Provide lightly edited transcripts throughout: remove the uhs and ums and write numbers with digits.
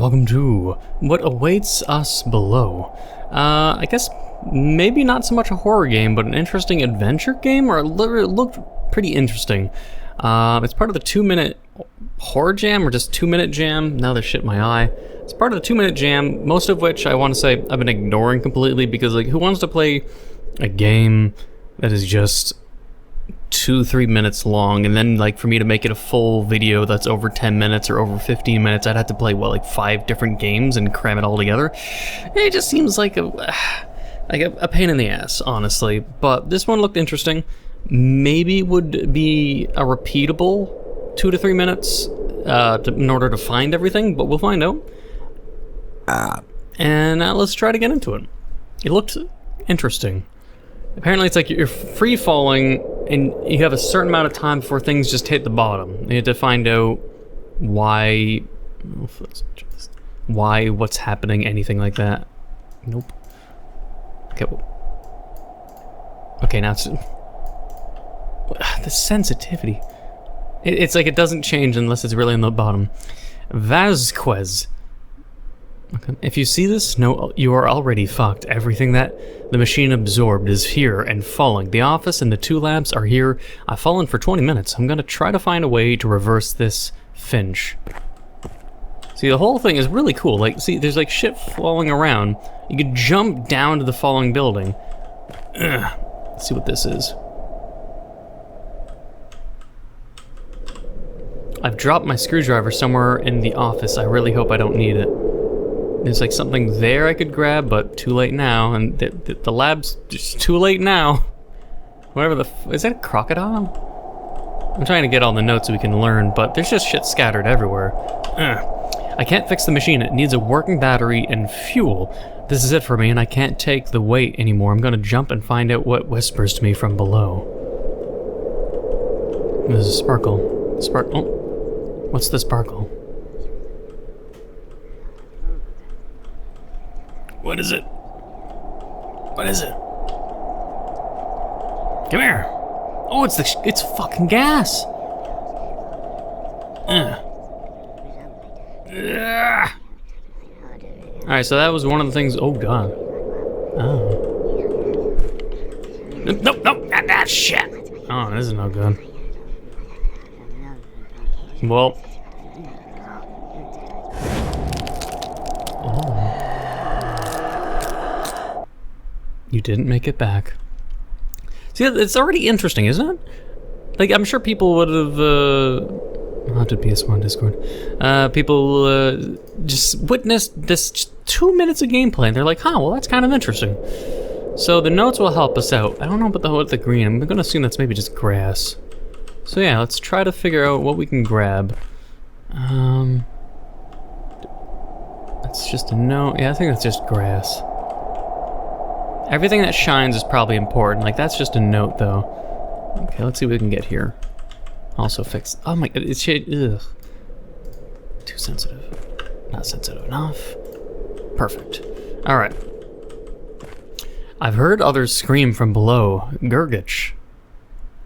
welcome to what awaits us below. I guess maybe not so much a horror game, but an interesting adventure game, or it looked pretty interesting. It's part of the 2-minute horror jam, or just 2-minute jam. Now there's shit in my eye. It's part of the 2-minute jam, most of which I want to say I've been ignoring completely, because like, who wants to play a game that is just 2-3 minutes long, and then like for me to make it a full video that's over 10 minutes or over 15 minutes, I'd have to play, what, like 5 different games and cram it all together? It just seems like a pain in the ass, honestly. But this one looked interesting. Maybe would be a repeatable 2 to 3 minutes in order to find everything, but we'll find out. And let's try to get into it. It looked interesting. Apparently it's like you're free falling and you have a certain amount of time before things just hit the bottom. You have to find out why, what's happening, anything like that. Nope. Okay, okay, now it's the sensitivity. It's like it doesn't change unless it's really on the bottom. Vasquez. Okay. If you see this, no, you are already fucked. Everything that the machine absorbed is here and falling. The office and the 2 labs are here. I've fallen for 20 minutes. I'm gonna try to find a way to reverse this Finch. See, the whole thing is really cool. Like, see, there's like shit falling around. You could jump down to the falling building. Let's see what this is. I've dropped my screwdriver somewhere in the office. I really hope I don't need it. There's like something there I could grab, but too late now, and the lab's just too late now. Whatever is that a crocodile? I'm trying to get all the notes so we can learn, but there's just shit scattered everywhere. I can't fix the machine. It needs a working battery and fuel. This is it for me, and I can't take the weight anymore. I'm gonna jump and find out what whispers to me from below. There's a sparkle. Oh, what's the sparkle? What is it? What is it? Come here. Oh, it's fucking gas. Alright, so that was one of the things. Oh god. Oh. Nope, not that shit. Oh, this is no good. Well. You didn't make it back. See, it's already interesting, isn't it? Like, I'm sure people would have, I'll have to PS1 Discord. People, just witnessed this 2 minutes of gameplay, and they're like, huh, well, that's kind of interesting. So the notes will help us out. I don't know about the green. I'm gonna assume that's maybe just grass. So yeah, let's try to figure out what we can grab. That's just a note. Yeah, I think that's just grass. Everything that shines is probably important. Like, that's just a note, though. Okay, let's see what we can get here. Also fix. Oh my god, it's shade. Ugh. Too sensitive. Not sensitive enough. Perfect. Alright. I've heard others scream from below. Gurgitch.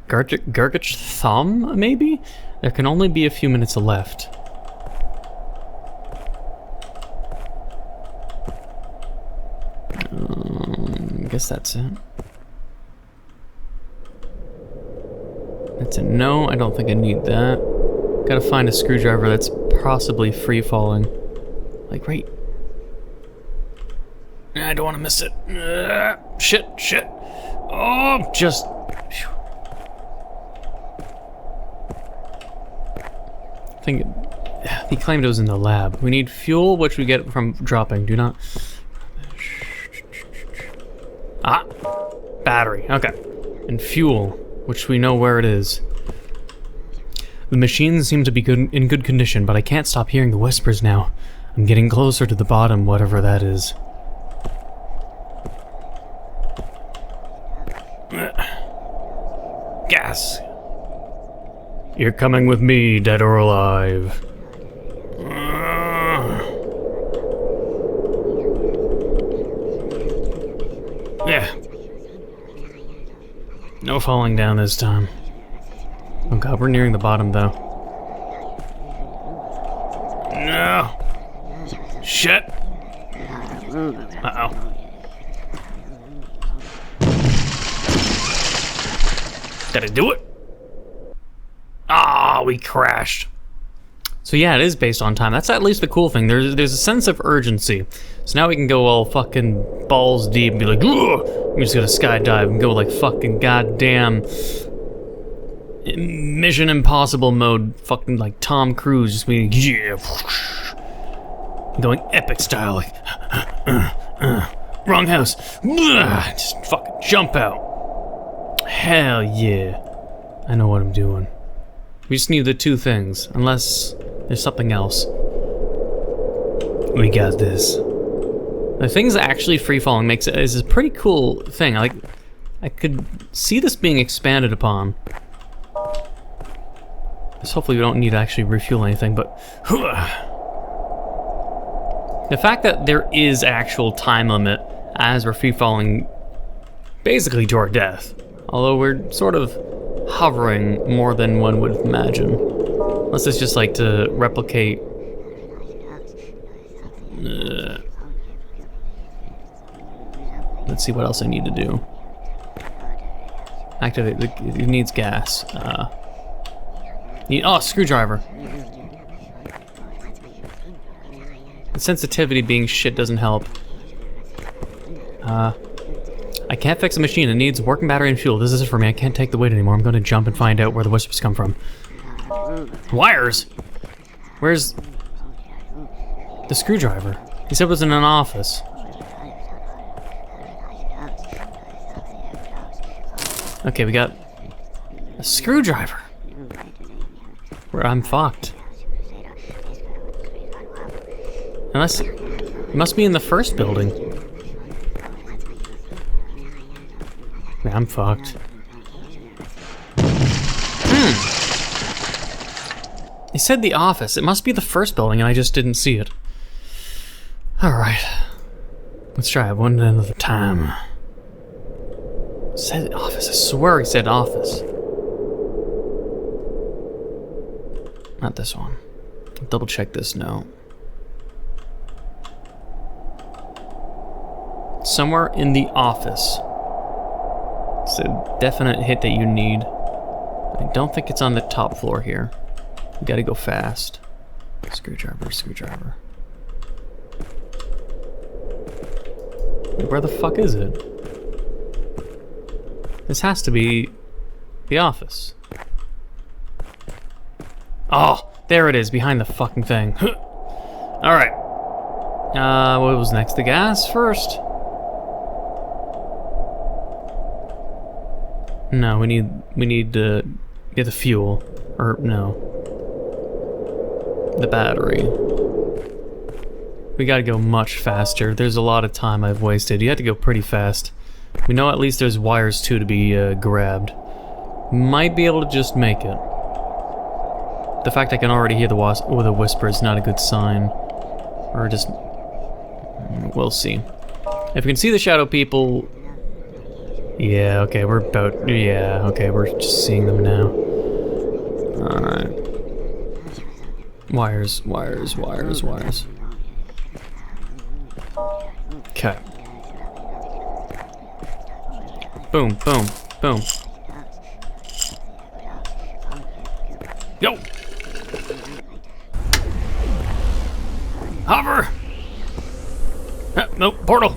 Gurgitch thumb, maybe? There can only be a few minutes left. I guess that's it. That's a no. I don't think I need that. Gotta find a screwdriver that's possibly free falling. Like right. I don't want to miss it. Shit. Oh, just. Phew. I think he claimed it was in the lab. We need fuel, which we get from dropping. Do not. Ah, battery, okay. And fuel, which we know where it is. The machines seem to be in good condition, but I can't stop hearing the whispers now. I'm getting closer to the bottom, whatever that is. Gas. You're coming with me, dead or alive. Yeah. No falling down this time. Oh god, we're nearing the bottom though. No! Shit. Uh-oh. Did I do it? Ah, we crashed. So yeah, it is based on time. That's at least the cool thing. There's a sense of urgency. So now we can go all fucking balls deep and be like, ugh! I'm just gonna skydive and go like fucking goddamn Mission Impossible mode. Fucking like Tom Cruise, just being yeah, going epic style, like wrong house. Just fucking jump out. Hell yeah. I know what I'm doing. We just need the two things, unless there's something else. We got this. The things actually free falling makes it is a pretty cool thing. I could see this being expanded upon. So hopefully we don't need to actually refuel anything, but the fact that there is actual time limit as we're free falling basically to our death, although we're sort of hovering more than one would imagine. Unless it's just like to replicate. Let's see what else I need to do. Activate, it needs gas. Oh, screwdriver. The sensitivity being shit doesn't help. I can't fix a machine. It needs working battery and fuel. This is it for me. I can't take the weight anymore. I'm going to jump and find out where the whispers come from. Wires? Where's the screwdriver? He said it was in an office. Okay, we got a screwdriver. Where I'm fucked. Unless it must be in the first building. Yeah, I'm fucked. He said the office. It must be the first building and I just didn't see it. Alright. Let's try it one another time. Said office. I swear he said office. Not this one. Double check this note. Somewhere in the office. It's a definite hit that you need. I don't think it's on the top floor here. You gotta go fast. Screwdriver, screwdriver. Where the fuck is it? This has to be the office. Oh, there it is, behind the fucking thing. Alright. What was next? The gas first? No, we need to get the fuel. Or, no. The battery. We gotta go much faster. There's a lot of time I've wasted. You have to go pretty fast. We know at least there's wires too to be grabbed. Might be able to just make it. The fact I can already hear the whisper is not a good sign. Or just... we'll see. If we can see the shadow people... Yeah, okay, we're about... Yeah, okay, we're just seeing them now. Alright. Wires, wires, wires, wires. Okay. Boom, boom, boom. Yo! Hover! Nope, portal!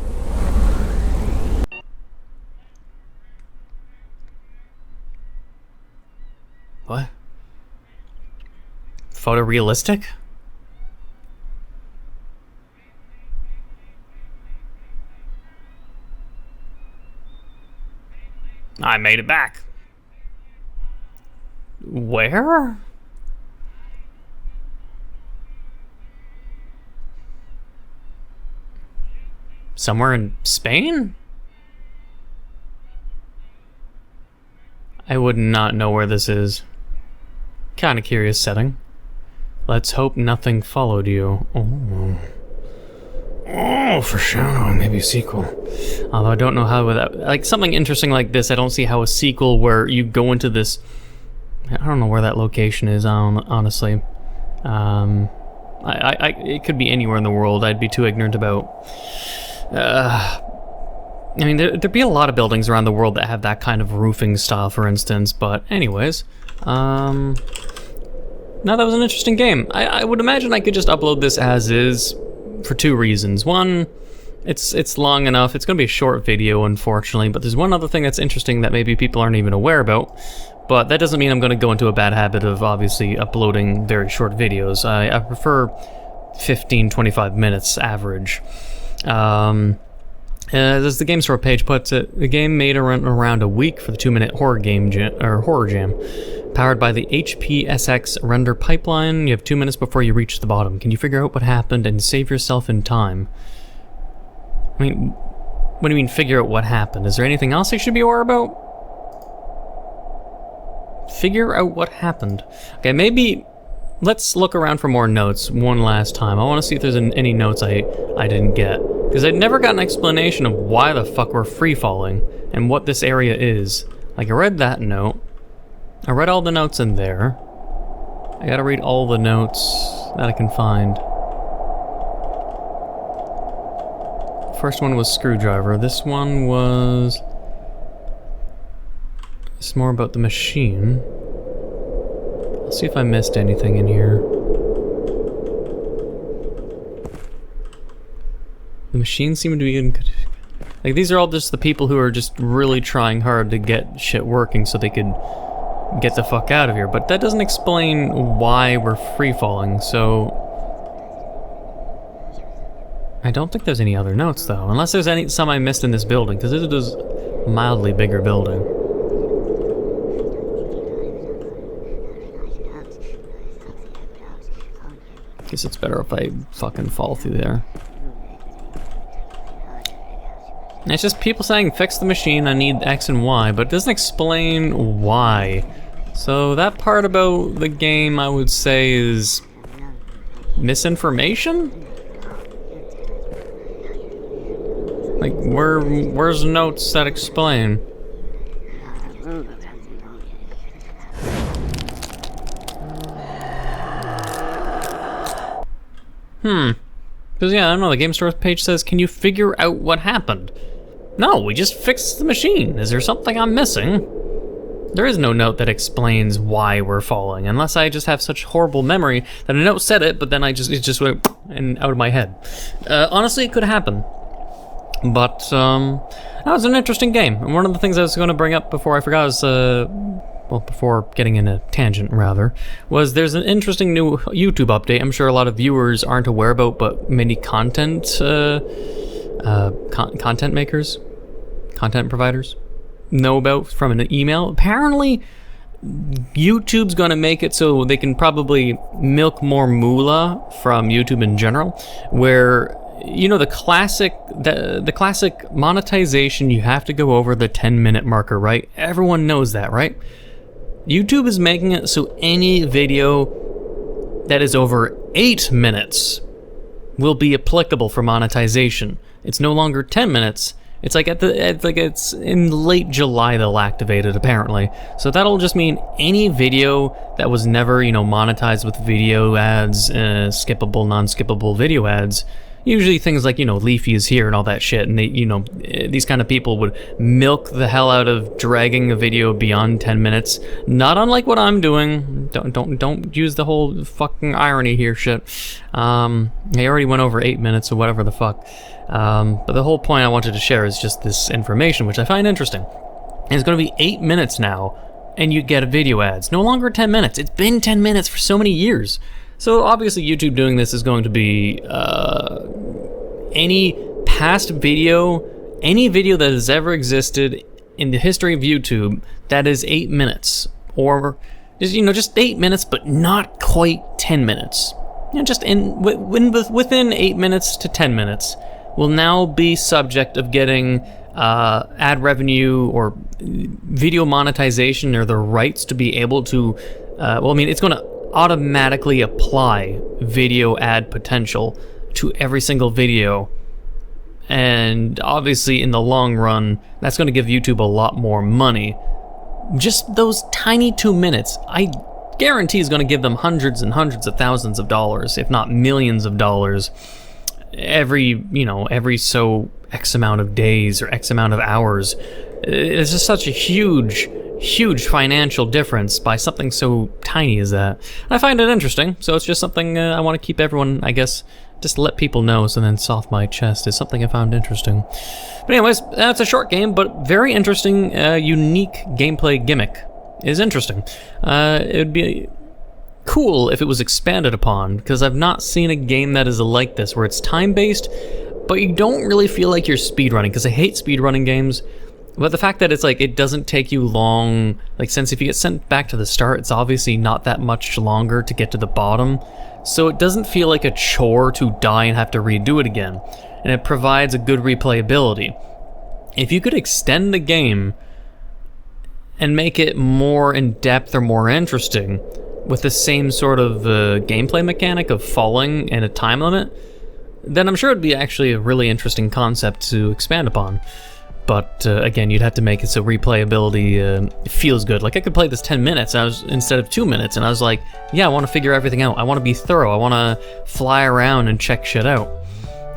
What? Photorealistic? I made it back. Where? Somewhere in Spain? I would not know where this is. Kinda curious setting. Let's hope nothing followed you. Oh. Oh, foreshadowing, maybe a sequel. Although I don't know how without like something interesting like this, I don't see how a sequel where you go into this. I don't know where that location is. Honestly, It could be anywhere in the world. I'd be too ignorant about... I mean, there'd be a lot of buildings around the world that have that kind of roofing style, for instance, but anyways. No, that was an interesting game. I would imagine I could just upload this as is for two reasons. One, it's long enough. It's going to be a short video, unfortunately, but there's one other thing that's interesting that maybe people aren't even aware about, but that doesn't mean I'm going to go into a bad habit of obviously uploading very short videos. I prefer 15-25 minutes average. As the Game Store page puts it, the game made around a week for the 2-minute horror jam, powered by the HPSX render pipeline. You have 2 minutes before you reach the bottom. Can you figure out what happened and save yourself in time? I mean, what do you mean figure out what happened? Is there anything else I should be aware about? Figure out what happened. Okay, maybe let's look around for more notes one last time. I want to see if there's any notes I didn't get. Because I never got an explanation of why the fuck we're free-falling and what this area is. Like, I read that note. I read all the notes in there. I gotta read all the notes that I can find. First one was screwdriver. This one was... It's more about the machine. I'll see if I missed anything in here. The machines seem to be in... Like, these are all just the people who are just really trying hard to get shit working so they could get the fuck out of here. But that doesn't explain why we're free-falling, so... I don't think there's any other notes, though. Unless there's some I missed in this building, because this is a mildly bigger building. Guess it's better if I fucking fall through there. It's just people saying, fix the machine, I need X and Y, but it doesn't explain why. So that part about the game, I would say, is misinformation? Like, where's notes that explain? Because, yeah, I don't know, the Game Store page says, can you figure out what happened? No, we just fixed the machine. Is there something I'm missing? There is no note that explains why we're falling, unless I just have such horrible memory that a note said it, but then it just went and out of my head. Honestly, it could happen. But, that was an interesting game. And one of the things I was going to bring up before I forgot was, well, before getting in a tangent, rather, was there's an interesting new YouTube update I'm sure a lot of viewers aren't aware about, but many content makers, content providers know about from an email. Apparently, YouTube's gonna make it so they can probably milk more moolah from YouTube in general, where, you know, the classic monetization, you have to go over the 10-minute marker, right? Everyone knows that, right? YouTube is making it so any video that is over 8 minutes will be applicable for monetization. It's no longer 10 minutes. It's like it's in late July they'll activate it, apparently. So that'll just mean any video that was never, you know, monetized with video ads, skippable, non-skippable video ads. Usually things like, you know, Leafy is here and all that shit, and they, you know, these kind of people would milk the hell out of dragging a video beyond 10 minutes. Not unlike what I'm doing. Don't use the whole fucking irony here shit. I already went over 8 minutes or whatever the fuck. But the whole point I wanted to share is just this information, which I find interesting. And it's going to be 8 minutes now, and you get video ads. No longer 10 minutes. It's been 10 minutes for so many years. So obviously YouTube doing this is going to be any past video, any video that has ever existed in the history of YouTube that is 8 minutes, or just 8 minutes, but not quite 10 minutes. You know, just within 8 minutes to 10 minutes will now be subject of getting ad revenue or video monetization, or the rights to be able to. Well, I mean, it's going to automatically apply video ad potential to every single video, and obviously in the long run that's going to give YouTube a lot more money. Just those tiny 2 minutes, I guarantee is going to give them hundreds and hundreds of thousands of dollars, if not millions of dollars, every so X amount of days or X amount of hours. It's just such a huge financial difference by something so tiny as that. I find it interesting, so it's just something I want to keep everyone, I guess, just let people know, so then soft my chest is something I found interesting. But anyways, it's a short game, but very interesting, unique gameplay gimmick. Is interesting. It would be cool if it was expanded upon, because I've not seen a game that is like this, where it's time-based, but you don't really feel like you're speedrunning, because I hate speedrunning games. But the fact that it's like, it doesn't take you long, like, since if you get sent back to the start, it's obviously not that much longer to get to the bottom. So it doesn't feel like a chore to die and have to redo it again. And it provides a good replayability. If you could extend the game and make it more in-depth or more interesting, with the same sort of gameplay mechanic of falling and a time limit, then I'm sure it'd be actually a really interesting concept to expand upon. But again, you'd have to make it so replayability feels good. Like, I could play this 10 minutes instead of 2 minutes, and I was like, yeah, I want to figure everything out. I want to be thorough. I want to fly around and check shit out.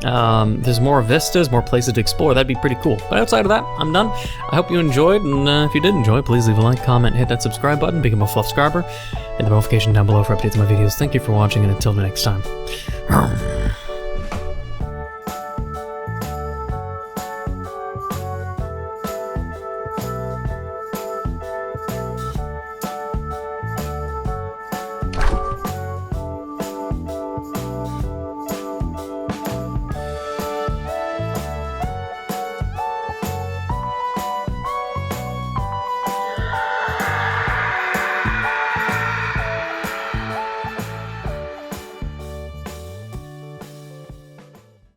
There's more vistas, more places to explore. That'd be pretty cool. But outside of that, I'm done. I hope you enjoyed, and if you did enjoy, please leave a like, comment, hit that subscribe button, become a fluff subscriber, and the notification down below for updates on my videos. Thank you for watching, and until the next time.